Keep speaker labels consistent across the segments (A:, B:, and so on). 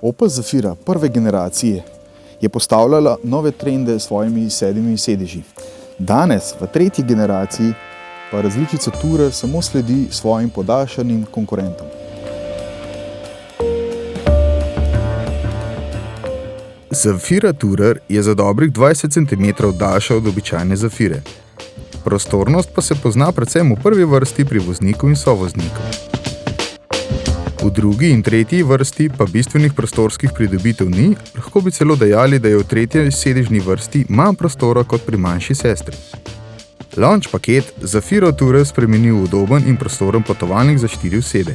A: Opel Zafira prve generacije je postavljala nove trende s svojimi 7 sedeži. Danes, v tretji generaciji, pa različica Tourer samo sledi svojim podaljšanim konkurentom.
B: Zafira Tourer je za dobrih 20 cm daljša od običajne Zafire. Prostornost pa se pozna predvsem v prvi vrsti pri vozniku in sovozniku. V drugi in tretji vrsti pa bistvenih prostorskih pridobitev ni, lahko bi celo dejali, da je v tretji sedežni vrsti manj prostora kot pri manjši sestri. Launch paket Zafiro Tourer spremeni v udoben in prostoren potovalnik za 4 osebe.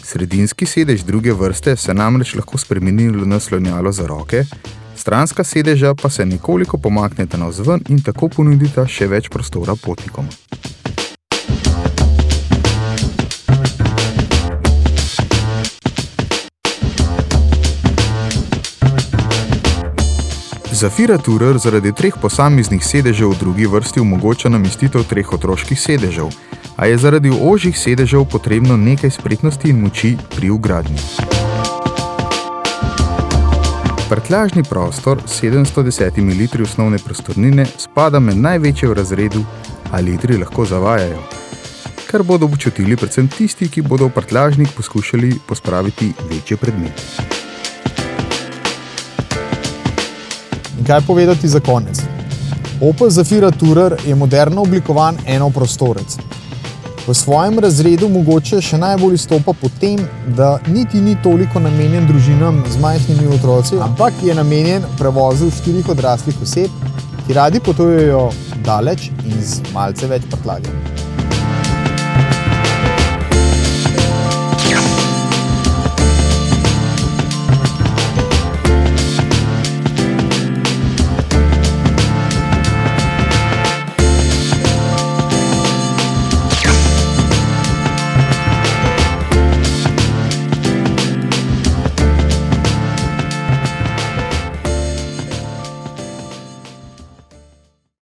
B: Sredinski sedež druge vrste se namreč lahko spremeni v naslonjalo za roke, stranska sedeža pa se nekoliko pomakneta navzven in tako ponudita še več prostora potnikom. Zafira Tourer zaradi 3 posameznih sedežev v drugi vrsti omogoča namestitev 3 otroških sedežev, a je zaradi ožjih sedežev potrebno nekaj spretnosti in moči pri vgradnji. Prtljažni prostor s 710 litri osnovne prostornine spada med največje v razredu, a litri lahko zavajajo, kar bodo občutili predvsem tisti, ki bodo v prtljažnik poskušali pospraviti večje predmete.
C: In kaj povedati za konec? Opel Zafira Tourer je moderno oblikovan enoprostorec. V svojem razredu mogoče še najbolj izstopa po tem, da niti ni toliko namenjen družinam z majhnimi otroci, ampak je namenjen prevozu 4 odraslih oseb, ki radi potujejo daleč in z malce več prtljage.